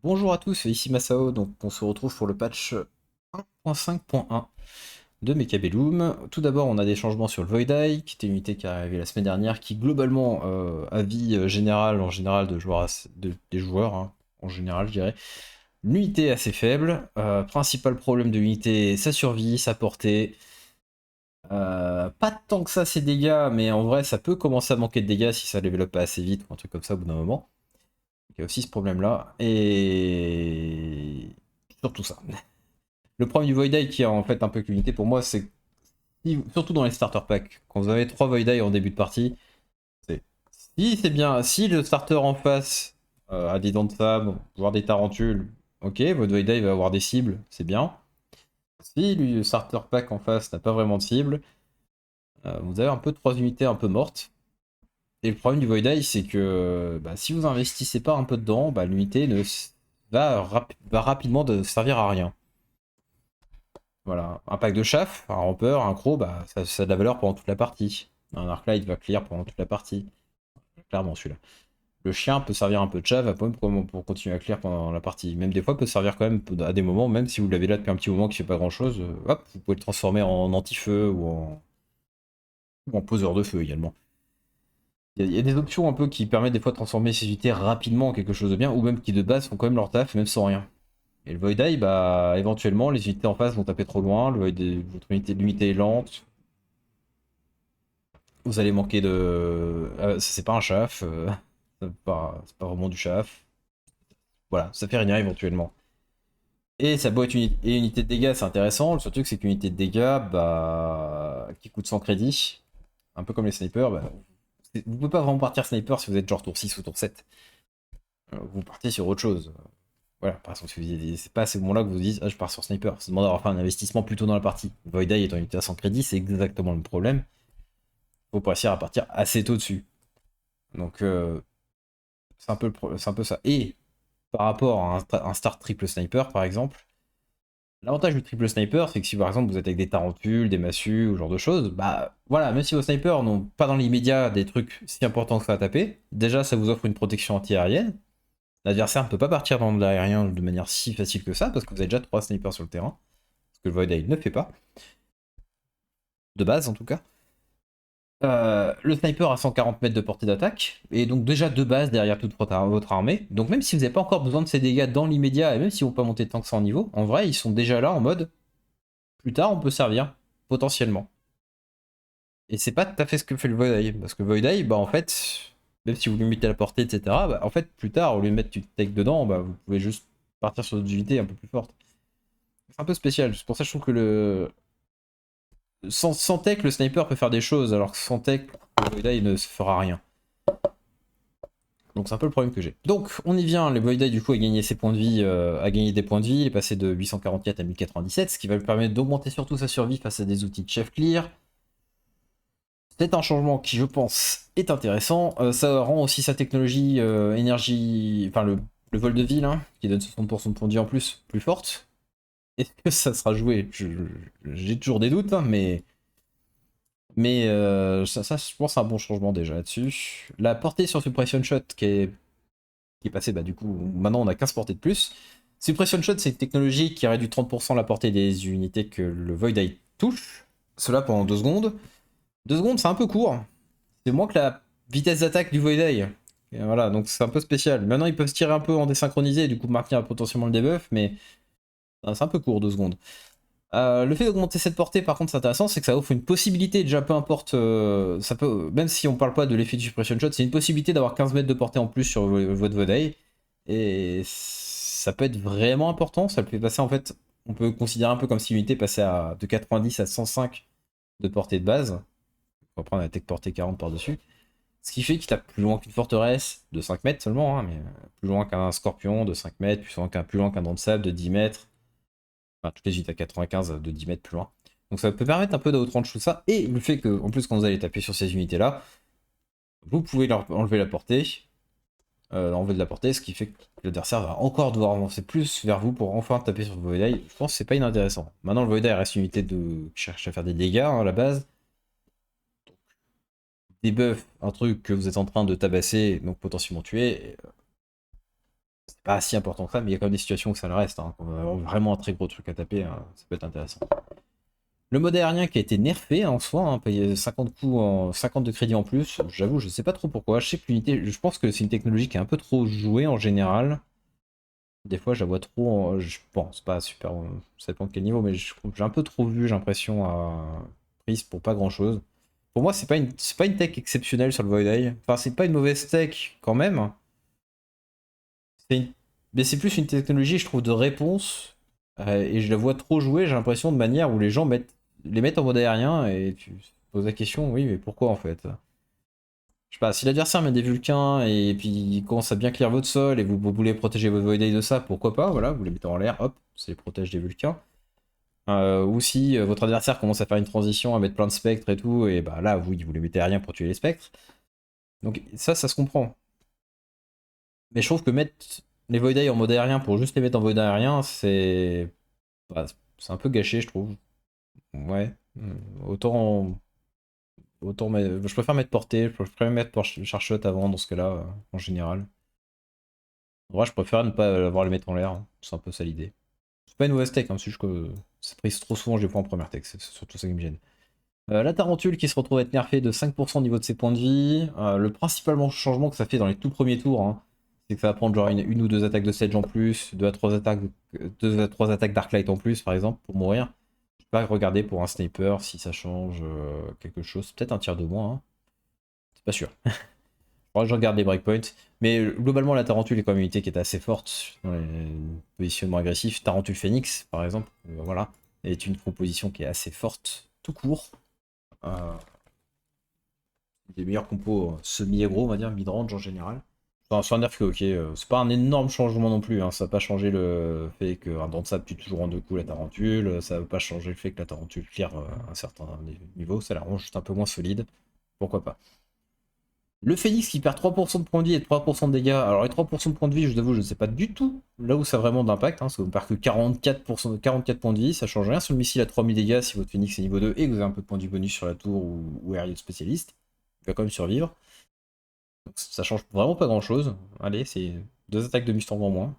Bonjour à tous, ici Masao, donc on se retrouve pour le patch 1.5.1 de Mechabellum. Tout d'abord, on a des changements sur le Voideye, qui était une unité qui est arrivée la semaine dernière, qui globalement, avis général, en général de joueurs, des joueurs, hein, en général je dirais, l'unité est assez faible. Principal problème de l'unité, sa survie, sa portée. Pas tant que ça ses dégâts, mais en vrai ça peut commencer à manquer de dégâts si ça développe pas assez vite ou un truc comme ça au bout d'un moment. Il y a aussi ce problème-là. Et surtout ça. Le problème du Void Eye qui est en fait un peu qu'unité pour moi, c'est surtout dans les starter packs, quand vous avez 3 Void Eye en début de partie, c'est si c'est bien, si le starter en face a des dents de sable, voire des tarentules, ok, votre Void Eye va avoir des cibles, c'est bien. Si le starter pack en face n'a pas vraiment de cible, vous avez un peu 3 unités un peu mortes. Et le problème du Void Eye, c'est que bah, si vous investissez pas un peu dedans, bah, l'unité ne va rapidement de servir à rien. Voilà, un pack de chaff, un rampeur, un croc, bah, ça a de la valeur pendant toute la partie. Un arclight va clear pendant toute la partie. Clairement, celui-là. Le chien peut servir un peu de chaff pour continuer à clear pendant la partie. Même des fois, peut servir quand même à des moments, même si vous l'avez là depuis un petit moment qui fait pas grand-chose, hop, vous pouvez le transformer en anti-feu ou en poseur de feu également. Il y a des options un peu qui permettent des fois de transformer ces unités rapidement en quelque chose de bien, ou même qui de base font quand même leur taf, même sans rien. Et le Void Eye, bah, éventuellement, les unités en face vont taper trop loin, votre l'unité est lente, vous allez manquer de. C'est pas un chaff, c'est pas vraiment du chaff. Voilà, ça fait rien éventuellement. Et ça doit être une unité de dégâts, c'est intéressant. Le seul truc, c'est qu'une unité de dégâts, bah, qui coûte 100 crédits, un peu comme les snipers, bah, vous pouvez pas vraiment partir sniper si vous êtes genre tour 6 ou tour 7. Vous partez sur autre chose. Voilà, par exemple, si c'est pas à ce moment-là que vous vous dites, ah, je pars sur sniper. Ça demande d'avoir fait un investissement plus tôt dans la partie. Void Eye étant une unité à 100 crédits, c'est exactement le problème. Faut réussir à partir assez tôt dessus. Donc, c'est un peu ça. Et par rapport à un start triple sniper, par exemple, l'avantage du triple sniper, c'est que si par exemple vous êtes avec des tarentules, des massues, ou ce genre de choses, bah voilà, même si vos snipers n'ont pas dans l'immédiat des trucs si importants que ça à taper, déjà ça vous offre une protection anti-aérienne. L'adversaire ne peut pas partir dans de l'aérien de manière si facile que ça, parce que vous avez déjà 3 snipers sur le terrain, ce que le Void Eye ne fait pas, de base en tout cas. Le sniper a 140 mètres de portée d'attaque, et donc déjà de base derrière toute votre armée. Donc même si vous n'avez pas encore besoin de ces dégâts dans l'immédiat, et même si vous ne vont pas monter tant que ça en niveau, en vrai ils sont déjà là en mode plus tard on peut servir, potentiellement. Et c'est pas tout à fait ce que fait le Void Eye, parce que le Void Eye, bah en fait, même si vous limitez la portée, etc., bah, en fait plus tard, au lieu de mettre du tech dedans, bah, vous pouvez juste partir sur d'autres unités un peu plus fortes. C'est un peu spécial, c'est pour ça que je trouve que sans tech, le sniper peut faire des choses, alors que sans tech, le Void Eye ne se fera rien. Donc c'est un peu le problème que j'ai. Donc on y vient, le Void Eye du coup a gagné ses points de vie, a gagné des points de vie, il est passé de 844 à 1097, ce qui va lui permettre d'augmenter surtout sa survie face à des outils de chef clear. C'est un changement qui je pense est intéressant. Ça rend aussi sa technologie énergie, enfin le vol de ville, hein, qui donne 60% de points de vie en plus forte. Est-ce que ça sera joué? J'ai toujours des doutes, hein, mais ça, je pense, c'est un bon changement déjà là-dessus. La portée sur Suppression Shot qui est passée, bah, du coup, maintenant on a 15 portées de plus. Suppression Shot, c'est une technologie qui réduit 30% la portée des unités que le Void Eye touche. Cela pendant 2 secondes. 2 secondes, c'est un peu court. C'est moins que la vitesse d'attaque du Void Eye. Et voilà, donc c'est un peu spécial. Maintenant, ils peuvent se tirer un peu en désynchronisé et du coup maintenir potentiellement le debuff, mais c'est un peu court, 2 secondes. Le fait d'augmenter cette portée, par contre, c'est intéressant, c'est que ça offre une possibilité, déjà peu importe, ça peut, même si on parle pas de l'effet du suppression shot, c'est une possibilité d'avoir 15 mètres de portée en plus sur votre Void. Et ça peut être vraiment important, ça le fait passer en fait, on peut considérer un peu comme si l'unité passait de 90 à 105 de portée de base. On va prendre la tech portée 40 par-dessus. Ce qui fait qu'il tape plus loin qu'une forteresse de 5 mètres seulement, hein, mais plus loin qu'un scorpion de 5 mètres, plus loin qu'un dent de sable de 10 mètres. Enfin, toutes les unités à 95 de 10 mètres plus loin. Donc ça peut permettre un peu d'outrange tout ça. Et le fait que, en plus, quand vous allez taper sur ces unités-là, vous pouvez leur enlever la portée, enlever de la portée, ce qui fait que l'adversaire va encore devoir avancer plus vers vous pour enfin taper sur le Void Eye. Je pense que c'est pas inintéressant. Maintenant, le Void Eye reste une unité qui cherche à faire des dégâts, hein, à la base. Des buffs, un truc que vous êtes en train de tabasser, donc potentiellement tuer. C'est pas si important que ça, mais il y a quand même des situations où ça le reste. Hein. Quand on va avoir vraiment un très gros truc à taper, hein, ça peut être intéressant. Le mode aérien qui a été nerfé en soi, hein, payer 50 coups en 50 de crédit en plus, j'avoue, je sais pas trop pourquoi. Je sais que l'unité, je pense que c'est une technologie qui est un peu trop jouée en général. Des fois, je la vois trop. Je pense pas super. Ça dépend de quel niveau, mais j'ai un peu trop vu, j'ai l'impression, à prise pour pas grand chose. Pour moi, c'est pas une tech exceptionnelle sur le Void Eye. Enfin, c'est pas une mauvaise tech quand même. Mais c'est plus une technologie, je trouve, de réponse. Et je la vois trop jouer, j'ai l'impression, de manière où les gens les mettent en mode aérien et tu te poses la question, oui, mais pourquoi en fait? Je sais pas, si l'adversaire met des Vulcains et puis il commence à bien clear votre sol et vous voulez protéger votre Void Eye de ça, pourquoi pas, voilà, vous les mettez en l'air, hop, ça les protège des Vulcains. Ou si votre adversaire commence à faire une transition, à mettre plein de spectres et tout, et bah là, vous les mettez aériens pour tuer les spectres. Donc ça se comprend. Mais je trouve que mettre les Void Eye en mode aérien pour juste les mettre en Void aérien, bah, c'est un peu gâché, je trouve. Ouais. Autant. Je préfère mettre portée, je préfère mettre Charshot avant dans ce cas-là, en général. En vrai, je préfère ne pas avoir les mettre en l'air, hein. C'est un peu ça l'idée. C'est pas une mauvaise tech, hein, c'est juste que ça prise trop souvent, je les prends en première tech, c'est surtout ça qui me gêne. La Tarentule qui se retrouve à être nerfée de 5% au niveau de ses points de vie. Le principal changement que ça fait dans les tout premiers tours, hein, c'est que ça va prendre genre une ou deux attaques de Sedge en plus, 2 à 3 attaques Darklight en plus, par exemple, pour mourir. Je vais pas regarder pour un sniper si ça change quelque chose. Peut-être un tir de moins, hein. C'est pas sûr. Faudra que je regarde les breakpoints. Mais globalement, la Tarentule est quand même une unité qui est assez forte dans les positionnements agressifs. Tarentule Phoenix, par exemple, voilà, est une proposition qui est assez forte, tout court. Euh, des meilleurs compos semi-aggro, on va dire, mid-range en général. Enfin, c'est un nerf que, ok, c'est pas un énorme changement non plus, hein. Ça va pas changer le fait qu'un dent de sable tue toujours en 2 coups la Tarentule, ça va pas changer le fait que la Tarentule clear un certain niveau, ça la rend juste un peu moins solide. Pourquoi pas. Le Phoenix qui perd 3% de points de vie et 3% de dégâts. Alors les 3% de points de vie, je vous avoue, je ne sais pas du tout là où ça a vraiment d'impact. Hein, parce qu'on perd que 44 points de vie, ça change rien sur le missile à 3000 dégâts si votre Phoenix est niveau 2 et que vous avez un peu de points de vie bonus sur la tour ou aérien spécialiste. Il va quand même survivre. Donc, ça change vraiment pas grand chose. Allez, c'est 2 attaques de Mustang en moins.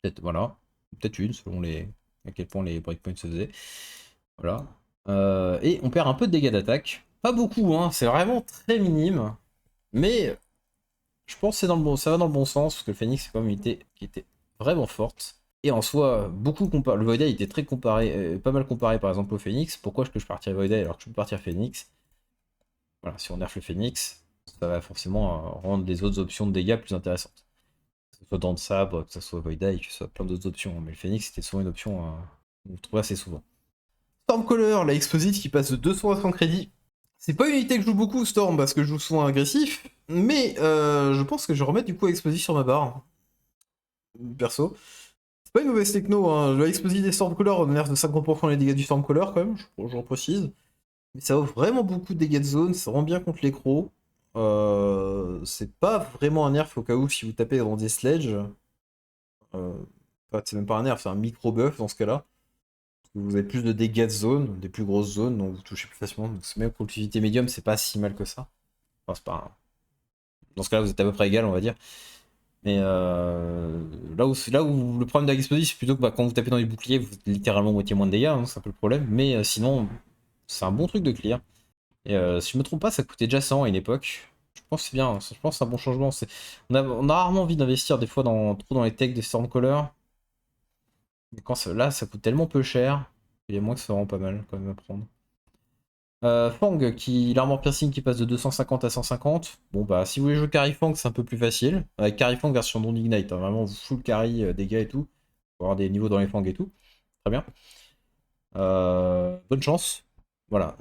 Peut-être, voilà. Peut-être une, selon à quel point les breakpoints se faisaient. Voilà. Et on perd un peu de dégâts d'attaque. Pas beaucoup, hein, c'est vraiment très minime. Mais je pense que ça va dans le bon sens, parce que le Phoenix, c'est quand même une unité qui était vraiment forte. Et en soi, le Void Eye était très comparé, pas mal comparé par exemple au Phoenix. Pourquoi est-ce que je partirais Void Eye alors que je peux partir Phoenix? Voilà, si on nerf le Phoenix, ça va forcément rendre les autres options de dégâts plus intéressantes. Que ce soit Dent de Sabre, que ce soit Void Eye, que ce soit plein d'autres options. Mais le Phoenix, c'était souvent une option qu'on trouve assez souvent. Stormcaller, la Exposite qui passe de 200 à 100 crédits. C'est pas une unité que je joue beaucoup, Storm, parce que je joue souvent agressif, mais je pense que je vais remettre du coup Explosive sur ma barre. Perso. C'est pas une mauvaise techno, hein. Le Explosive des Stormcaller, on nerf de 50% les dégâts du Stormcaller quand même, je reprécise. Mais ça offre vraiment beaucoup de dégâts de zone, ça rend bien contre les crocs. C'est pas vraiment un nerf au cas où si vous tapez dans des sledges. Enfin, c'est même pas un nerf, c'est un micro buff dans ce cas-là. Vous avez plus de dégâts de zone, des plus grosses zones, donc vous touchez plus facilement. Donc même pour l'utilité médium, c'est pas si mal que ça. Enfin, c'est pas. Dans ce cas-là, vous êtes à peu près égal, on va dire. Mais là où le problème de l'explosif, c'est plutôt que quand vous tapez dans les boucliers, vous faites littéralement moitié moins de dégâts, hein, c'est un peu le problème. Mais sinon, c'est un bon truc de clear. Et si je me trompe pas, ça coûtait déjà 100 à une époque. Je pense que c'est bien, je pense que c'est un bon changement. On a rarement envie d'investir des fois trop dans les techs des Stormcaller. Mais là, ça coûte tellement peu cher. Il y a moins que c'est vraiment pas mal quand même à prendre. Fang, l'armor piercing qui passe de 250 à 150. Bon bah si vous voulez jouer Carry Fang, c'est un peu plus facile. Avec Carry Fang version non Ignite, hein, vraiment full carry, dégâts et tout. Pour avoir des niveaux dans les Fang et tout. Très bien. Bonne chance. Voilà,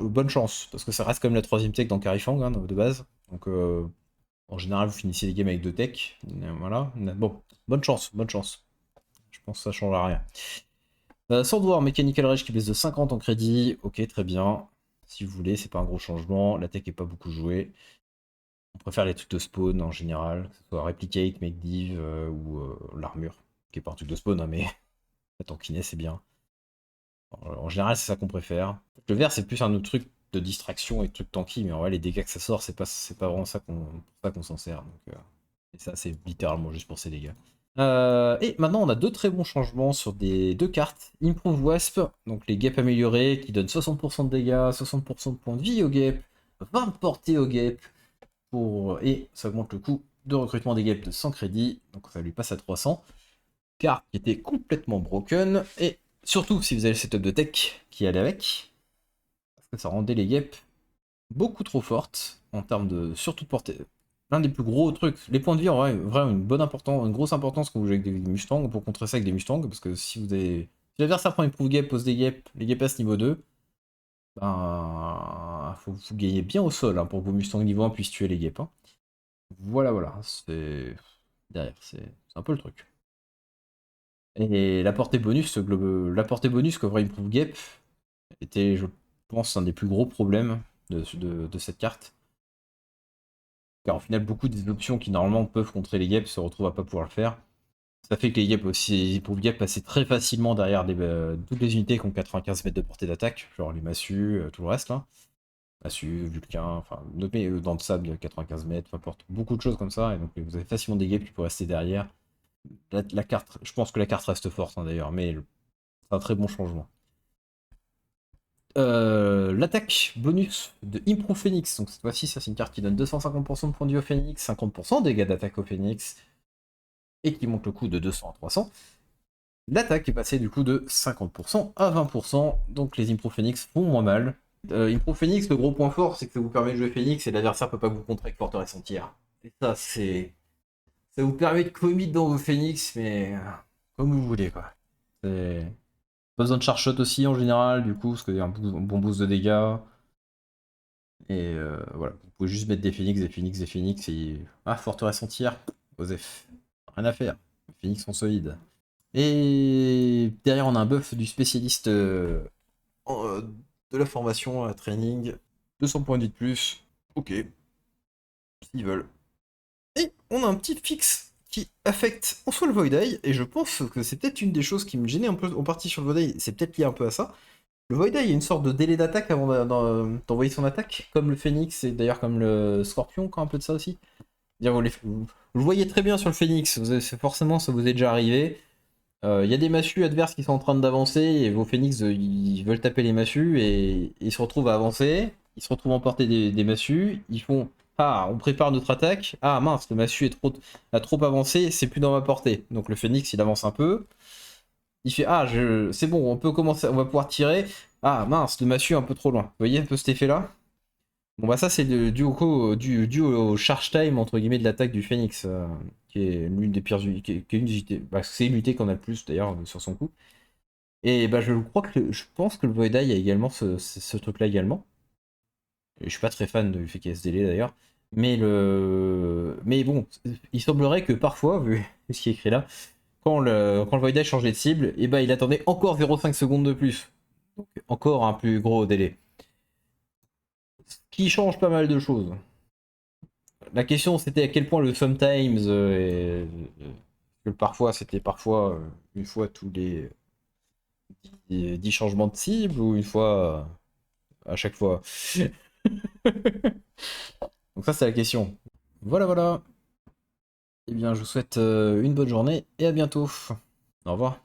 bonne chance, parce que ça reste quand même la troisième tech dans Carry Fang, hein, de base. Donc en général vous finissez les games avec 2 techs. Voilà. Bon, bonne chance, bonne chance. Je pense que ça changera rien. Sword Mechanical Rage qui baisse de 50 en crédit. Ok, très bien. Si vous voulez, c'est pas un gros changement. La tech est pas beaucoup jouée. On préfère les trucs de spawn en général, que ce soit Replicate, Make Div ou l'armure, qui est pas un truc de spawn, hein, mais la tankiness c'est bien. En général, c'est ça qu'on préfère. Le vert, c'est plus un autre truc de distraction et de trucs tanky, mais en vrai, les dégâts que ça sort, c'est pas vraiment ça qu'on s'en sert. Donc, Et ça, c'est littéralement juste pour ces dégâts. Et maintenant, on a deux très bons changements sur deux cartes. Improve Wasp, donc les guêpes améliorées qui donnent 60% de dégâts, 60% de points de vie aux guêpes, 20 de portée aux guêpes, et ça augmente le coût de recrutement des guêpes de 100 crédits, donc ça lui passe à 300. Carte qui était complètement broken, et surtout si vous avez le setup de tech qui allait avec, parce que ça rendait les guêpes beaucoup trop fortes en termes de surtout de portée. L'un des plus gros trucs, les points de vie ont vraiment une grosse importance quand vous jouez avec des Mustangs, pour contrer ça avec des Mustangs, parce que si vous avez. Si l'adversaire prend une proof guêpe, pose des guêpes, les guêpes passent niveau 2, ben. Faut vous gagner bien au sol hein, pour que vos Mustangs niveau 1 puissent tuer les guêpes. Hein. Voilà, c'est. Derrière, c'est un peu le truc. Et la portée bonus qu'offrait Improve Gap était, je pense, un des plus gros problèmes de cette carte. Car au final, beaucoup des options qui normalement peuvent contrer les guêpes se retrouvent à pas pouvoir le faire. Ça fait que les guêpes aussi, Improve Gap passaient très facilement derrière toutes les unités qui ont 95 mètres de portée d'attaque, genre les massues, tout le reste là. Massues, Vulcain, enfin, nommez dans le sable 95 mètres, peu importe, beaucoup de choses comme ça, et donc vous avez facilement des guêpes qui peuvent rester derrière. La carte, je pense que la carte reste forte hein, d'ailleurs, mais c'est un très bon changement. L'attaque bonus de Improve Phoenix, donc cette fois-ci, ça c'est une carte qui donne 250% de points de vie au Phoenix, 50% de dégâts d'attaque au Phoenix, et qui monte le coût de 200 à 300. L'attaque est passée du coup de 50% à 20%, donc les Improve Phoenix font moins mal. Improve Phoenix, le gros point fort, c'est que ça vous permet de jouer Phoenix et l'adversaire peut pas vous contrer avec Forteresse entière. Et ça, c'est. Ça vous permet de commit dans vos Phoenix, mais comme vous voulez quoi. C'est. Pas besoin de charge shot aussi en général, du coup, parce qu'il y a un bon boost de dégâts. Et voilà, vous pouvez juste mettre des phoenix, des phoenix, des phoenix, et. Ah, forteresse entière, Osef. Rien à faire. Les phoenix sont solides. Et derrière, on a un buff du spécialiste de la formation à training. 200 points de vie de plus. Ok, s'ils veulent. Et on a un petit fixe qui affecte en soi le Void Eye, et je pense que c'est peut-être une des choses qui me gênait un peu en partie sur le Void Eye, c'est peut-être lié un peu à ça. Le Void Eye, il y a une sorte de délai d'attaque avant d'envoyer son attaque, comme le Phoenix et d'ailleurs comme le Scorpion, quand un peu de ça aussi. Dire, vous le voyez très bien sur le Phoenix, forcément ça vous est déjà arrivé. Il y a des massues adverses qui sont en train d'avancer et vos Phoenix ils veulent taper les massues et ils se retrouvent à avancer, ils se retrouvent à emporter des massues, ils font ah on prépare notre attaque, ah mince le massu a trop avancé, c'est plus dans ma portée. Donc le Phoenix il avance un peu, il fait ah c'est bon on peut commencer, on va pouvoir tirer, ah mince le massu est un peu trop loin. Vous voyez un peu cet effet là? Bon bah ça c'est dû au charge time entre guillemets de l'attaque du Phoenix, qui est l'une des pires unités, qui est une unité, bah, c'est l'unité qu'on a le plus d'ailleurs sur son coup. Et bah je pense que le Void Eye a également ce truc là également. Et je suis pas très fan du fait qu'il y ait ce délai d'ailleurs. Mais bon, il semblerait que parfois, vu ce qui est écrit là, quand le Void Eye changeait de cible, et bah il attendait encore 0,5 secondes de plus. Donc encore un plus gros délai. Ce qui change pas mal de choses. La question c'était à quel point le sometimes que parfois c'était parfois une fois tous les 10 changements de cible ou une fois à chaque fois. Donc ça c'est la question. Voilà. Eh bien je vous souhaite une bonne journée et à bientôt. Au revoir.